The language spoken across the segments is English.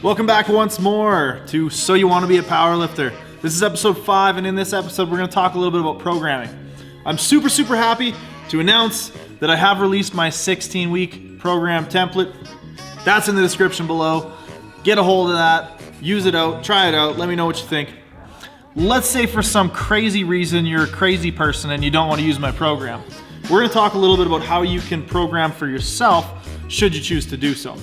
Welcome back once more to So You Want to Be a Powerlifter. This is episode 5, and in this episode we're going to talk a little bit about programming. I'm super happy to announce that I have released my 16-week program template. That's in the description below. Get a hold of that, use it out, try it out, let me know what you think. Let's say for some crazy reason you're a crazy person and you don't want to use my program. We're going to talk a little bit about how you can program for yourself should you choose to do so.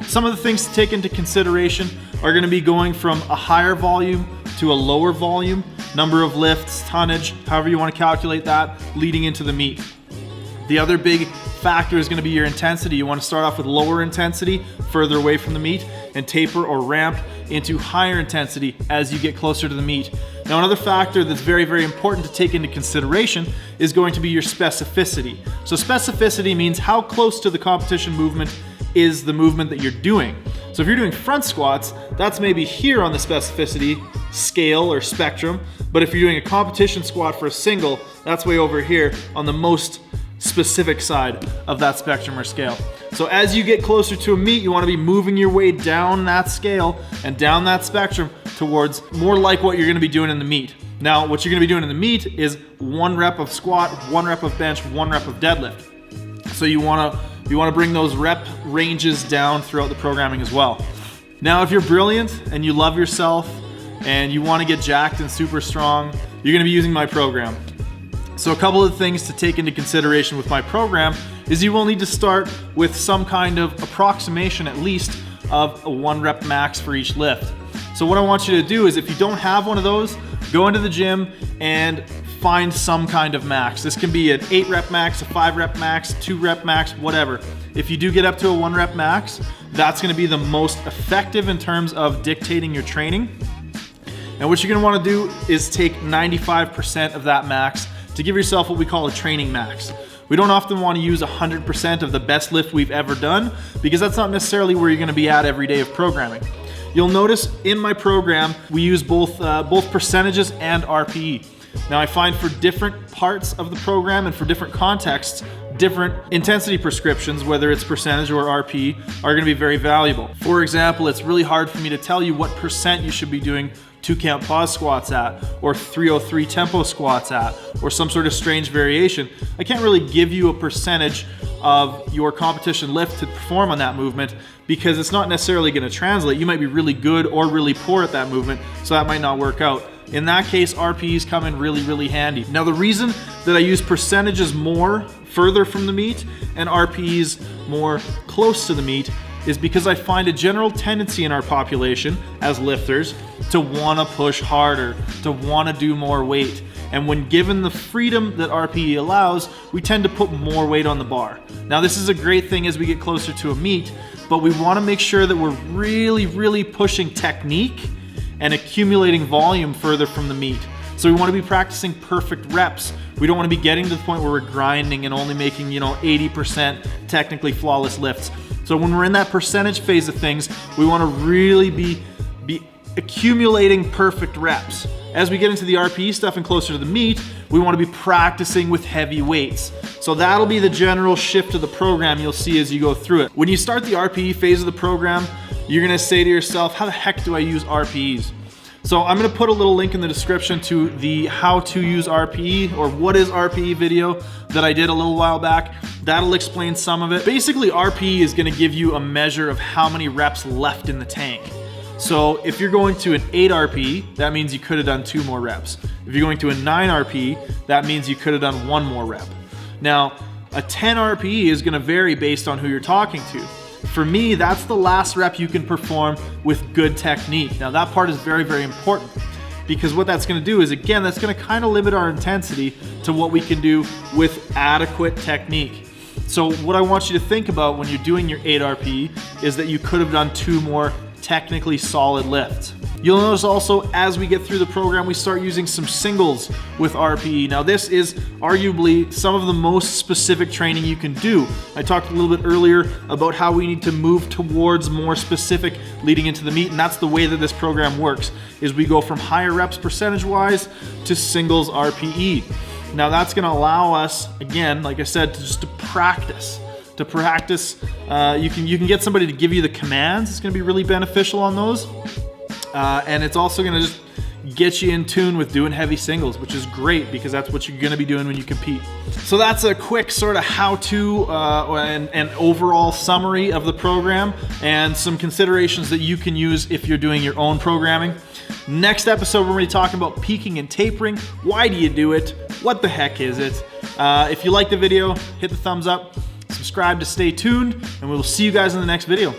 Some of the things to take into consideration are going to be going from a higher volume to a lower volume, number of lifts, tonnage, however you want to calculate that, leading into the meet. The other big factor is going to be your intensity. You want to start off with lower intensity, further away from the meet, and taper or ramp into higher intensity as you get closer to the meet. Now, another factor that's very important to take into consideration is going to be your specificity. So specificity means how close to the competition movement is the movement that you're doing. So if you're doing front squats, that's maybe here on the specificity scale or spectrum, but if you're doing a competition squat for a single, that's way over here on the most specific side of that spectrum or scale. So as you get closer to a meet, you want to be moving your way down that scale and down that spectrum towards more like what you're going to be doing in the meet. Now, what you're going to be doing in the meet is 1 rep of squat, 1 rep of bench, 1 rep of deadlift. So you want to bring those rep ranges down throughout the programming as well. Now, if you're brilliant and you love yourself and you want to get jacked and super strong, you're going to be using my program. So a couple of things to take into consideration with my program is you will need to start with some kind of approximation at least of a 1 rep max for each lift. So what I want you to do is if you don't have one of those, go into the gym and find some kind of max. This can be an 8 rep max, a 5 rep max, 2 rep max, whatever. If you do get up to a 1 rep max, that's going to be the most effective in terms of dictating your training. And what you're going to want to do is take 95% of that max to give yourself what we call a training max. We don't often want to use 100% of the best lift we've ever done because that's not necessarily where you're going to be at every day of programming. You'll notice in my program we use both percentages and RPE. Now I find for different parts of the program and for different contexts, different intensity prescriptions, whether it's percentage or RPE, are going to be very valuable. For example, it's really hard for me to tell you what percent you should be doing 2 count pause squats at, or 303 tempo squats at, or some sort of strange variation. I can't really give you a percentage of your competition lift to perform on that movement because it's not necessarily going to translate. You might be really good or really poor at that movement, so that might not work out. In that case, RPEs come in really handy. Now, the reason that I use percentages more further from the meet and RPEs more close to the meet is because I find a general tendency in our population as lifters to want to push harder, to want to do more weight. And when given the freedom that RPE allows, we tend to put more weight on the bar. Now, this is a great thing as we get closer to a meet, but we want to make sure that we're really pushing technique and accumulating volume further from the meet. So we want to be practicing perfect reps. We don't want to be getting to the point where we're grinding and only making, 80% technically flawless lifts. So when we're in that percentage phase of things, we want to really be accumulating perfect reps. As we get into the RPE stuff and closer to the meet, we want to be practicing with heavy weights. So that'll be the general shift of the program you'll see as you go through it. When you start the RPE phase of the program, you're going to say to yourself, how the heck do I use RPEs? So I'm going to put a little link in the description to the how to use RPE or what is RPE video that I did a little while back. That'll explain some of it. Basically, RPE is going to give you a measure of how many reps left in the tank. So if you're going to an 8 RPE, that means you could have done 2 more reps. If you're going to a 9 RPE, that means you could have done 1 more rep. Now, a 10 RPE is going to vary based on who you're talking to. For me, that's the last rep you can perform with good technique. Now, that part is very important because what that's going to do is, again, that's going to kind of limit our intensity to what we can do with adequate technique. So what I want you to think about when you're doing your 8 RPE is that you could have done 2 more technically solid lifts. You'll notice also as we get through the program, we start using some singles with RPE. Now this is arguably some of the most specific training you can do. I talked a little bit earlier about how we need to move towards more specific leading into the meet, and that's the way that this program works, is we go from higher reps percentage-wise to singles RPE. Now that's gonna allow us, again, like I said, to practice. You can get somebody to give you the commands. It's gonna be really beneficial on those. And it's also gonna just get you in tune with doing heavy singles, which is great because that's what you're gonna be doing when you compete. So that's a quick sort of how-to and overall summary of the program and some considerations that you can use if you're doing your own programming. Next episode, we're gonna be talking about peaking and tapering. Why do you do it? What the heck is it? If you like the video, hit the thumbs up, subscribe to stay tuned, and we will see you guys in the next video.